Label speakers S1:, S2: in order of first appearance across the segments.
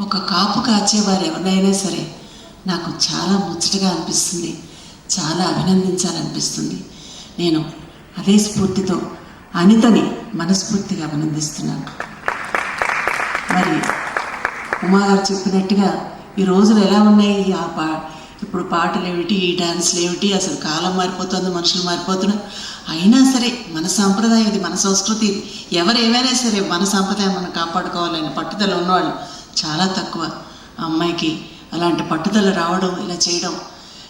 S1: ఒక కాపు కాచేవారు ఎవరైనా సరే నాకు చాలా ముచ్చటగా అనిపిస్తుంది, చాలా అభినందించాలనిపిస్తుంది. నేను అదే స్ఫూర్తితో అనితని మనస్ఫూర్తిగా అభినందిస్తున్నాను. మరి ఉమాగారు చెప్పినట్టుగా ఈ రోజులు ఎలా ఉన్నాయి, ఇప్పుడు పాటలు ఏమిటి, ఈ డ్యాన్స్లు ఏమిటి, అసలు కాలం మారిపోతుంది, మనుషులు మారిపోతున్నారు. అయినా సరే మన సాంప్రదాయం ఇది, మన సంస్కృతి ఇది. ఎవరు ఏమైనా సరే మన సాంప్రదాయం మనం కాపాడుకోవాలని పట్టుదల ఉన్నవాళ్ళు చాలా తక్కువ. ఆ అమ్మాయికి అలాంటి పట్టుదల రావడం, ఇలా చేయడం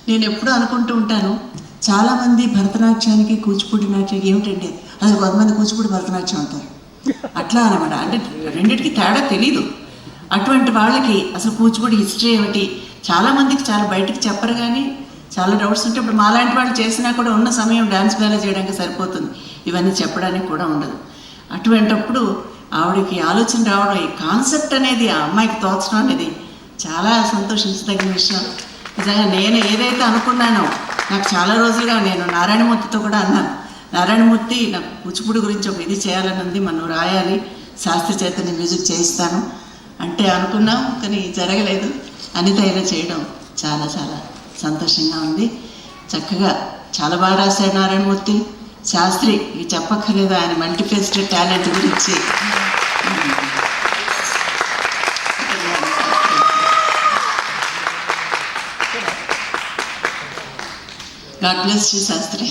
S1: నేను ఎప్పుడూ అనుకుంటూ ఉంటాను. చాలామంది భరతనాట్యానికి కూచిపూడి నాట్యానికి ఏమిటంటే అసలు కొంతమంది కూచిపూడి భరతనాట్యం అంటారు, అట్లా అనమాట. అంటే రెండింటికి తేడా తెలీదు. అటువంటి వాళ్ళకి అసలు కూచిపూడి హిస్టరీ ఏమిటి చాలామందికి చాలా బయటకు చెప్పరు, కానీ చాలా డౌట్స్ ఉంటే ఇప్పుడు మాలాంటి వాళ్ళు చేసినా కూడా ఉన్న సమయం డ్యాన్స్ బ్యాలే చేయడానికి సరిపోతుంది, ఇవన్నీ చెప్పడానికి కూడా ఉండదు. అటువంటప్పుడు ఆవిడకి ఆలోచన రావడం, ఈ కాన్సెప్ట్ అనేది ఆ అమ్మాయికి తోచడం అనేది చాలా సంతోషించదగిన విషయం. నిజంగా నేను ఏదైతే అనుకున్నానో నాకు చాలా రోజులుగా నేను నారాయణమూర్తితో కూడా అన్నాను, నారాయణమూర్తి నాకు కూచిపూడి గురించి ఒక ఇది చేయాలని ఉంది, మనం రాయాలి, శాస్త్రి చేతని మ్యూజిక్ చేయిస్తాను అంటే అనుకున్నాం, కానీ జరగలేదు. అనిత ఇలా చేయడం చాలా చాలా సంతోషంగా ఉంది. చక్కగా చాలా బాగా రాశాడు నారాయణమూర్తి. శాస్త్రి ఇవి చెప్పక్కర్లేదు, ఆయన మల్టీఫేస్టెడ్ టాలెంట్ గురించి. God bless you Shastri.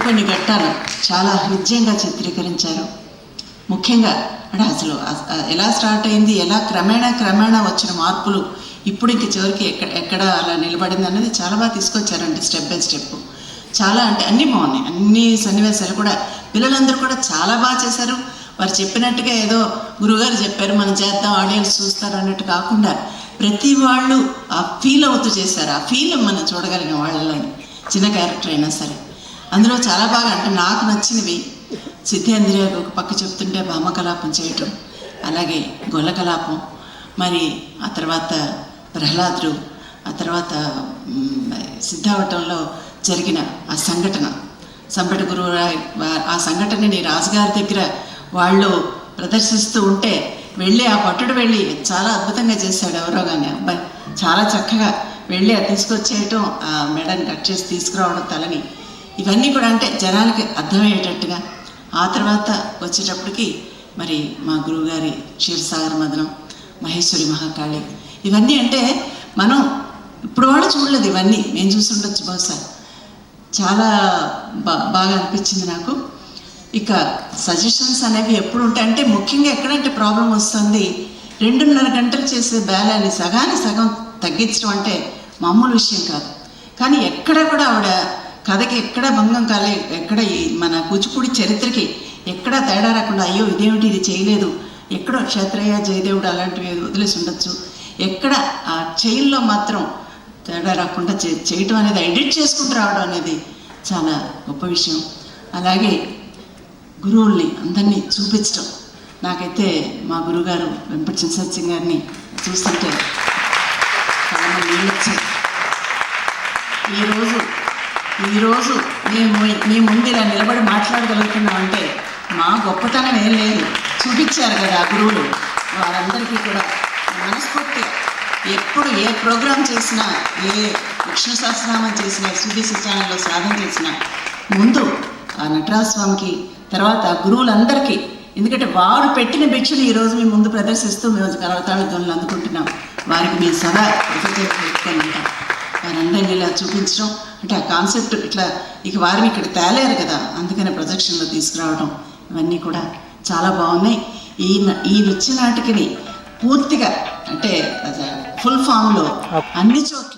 S1: కొన్ని ఘట్టాలు చాలా హృదయంగా చిత్రీకరించారు. ముఖ్యంగా అంటే అసలు ఎలా స్టార్ట్ అయింది, ఎలా క్రమేణా వచ్చిన మార్పులు, ఇప్పుడు ఇంక చివరికి ఎక్కడ అలా నిలబడింది అన్నది చాలా బాగా తీసుకొచ్చారండి, స్టెప్ బై స్టెప్. చాలా అంటే అన్నీ బాగున్నాయి, అన్ని సన్నివేశాలు కూడా పిల్లలందరూ కూడా చాలా బాగా చేశారు. వారు చెప్పినట్టుగా ఏదో గురువుగారు చెప్పారు మనం చేద్దాం, ఆడియన్స్ చూస్తారు అన్నట్టు కాకుండా ప్రతి వాళ్ళు ఆ ఫీల్ అవుతూ చేశారు. ఆ ఫీల్ మనం చూడగలిగిన వాళ్ళని, చిన్న క్యారెక్టర్ అయినా సరే. అందులో చాలా బాగా అంటే నాకు నచ్చినవి సిద్ధేంద్రియ ఒక పక్క చెప్తుంటే భామ కలాపం చేయటం, అలాగే గొల్ల కలాపం, మరి ఆ తర్వాత ప్రహ్లాదుడు, ఆ తర్వాత సిద్ధావటంలో జరిగిన ఆ సంఘటన, సంపటి గురువురాయ్ ఆ సంఘటనని రాజుగారి దగ్గర వాళ్ళు ప్రదర్శిస్తూ ఉంటే వెళ్ళి ఆ పట్టుడు వెళ్ళి చాలా అద్భుతంగా చేశాడు ఎవరో కానీ అబ్బాయి, చాలా చక్కగా వెళ్ళి అది తీసుకొచ్చేయటం, ఆ మెడని కట్ చేసి తీసుకురావడం తలని, ఇవన్నీ కూడా అంటే జనాలకి అర్థమయ్యేటట్టుగా. ఆ తర్వాత వచ్చేటప్పటికి మరి మా గురువుగారి క్షీరసాగర మదనం, మహేశ్వరి మహాకాళి, ఇవన్నీ అంటే మనం ఇప్పుడు వాళ్ళు చూడలేదు, ఇవన్నీ నేను చూసి ఉండొచ్చు బహుశా. చాలా బాగా అనిపించింది నాకు. ఇక సజెషన్స్ అనేవి ఎప్పుడు ఉంటాయి అంటే ముఖ్యంగా ఎక్కడంటే ప్రాబ్లం వస్తుంది, 2.5 గంటలు చేసే బ్యాలని సగం తగ్గించడం అంటే మామూలు విషయం కాదు. కానీ ఎక్కడ కూడా ఆవిడ కథకి ఎక్కడ భంగం కాలే, ఎక్కడ ఈ మన కూచిపూడి చరిత్రకి ఎక్కడా తేడా రాకుండా అయ్యో ఇదేమిటి ఇది చేయలేదు, ఎక్కడో క్షేత్రయ్య జయదేవుడు అలాంటివి వదిలేసి ఉండొచ్చు, ఎక్కడ ఆ చైన్లో మాత్రం తేడా రాకుండా చేయటం అనేది, ఎడిట్ చేసుకుంటూ రావడం అనేది చాలా గొప్ప విషయం. అలాగే గురువుల్ని అందరినీ చూపించడం, నాకైతే మా గురువుగారు వెంపటి చినసత్యం గారిని చూస్తుంటే చాలామంది నీళ్ళు వచ్చాయి. ఈరోజు మీ ముందు ఇలా నిలబడి మాట్లాడగలుగుతున్నామంటే మా గొప్పతనం ఏం లేదు, చూపించారు కదా ఆ గురువులు. వారందరికీ కూడా మనస్ఫూర్తిగా ఎప్పుడు ఏ ప్రోగ్రాం చేసినా, ఏ విష్ణు సహస్రనామం చేసినా, సిబిసి ఛానల్లో సాధన చేసినా ముందు ఆ నటరాజ స్వామికి, తర్వాత ఆ గురువులందరికీ, ఎందుకంటే వారు పెట్టిన భిక్షను ఈరోజు మీ ముందు ప్రదర్శిస్తూ మేము కరవతాళ ధ్వనులు అందుకుంటున్నాం. వారికి మీరు సదా పెట్టుకొని వారందరినీ ఇలా చూపించడం అంటే ఆ కాన్సెప్ట్ ఇట్లా ఇక వారిని ఇక్కడ తేలేరు కదా, అందుకనే ప్రొజెక్షన్లో తీసుకురావడం, ఇవన్నీ కూడా చాలా బాగున్నాయి. ఈ నృత్య నాటికని పూర్తిగా అంటే ఫుల్ ఫామ్లో అన్ని చోట్ల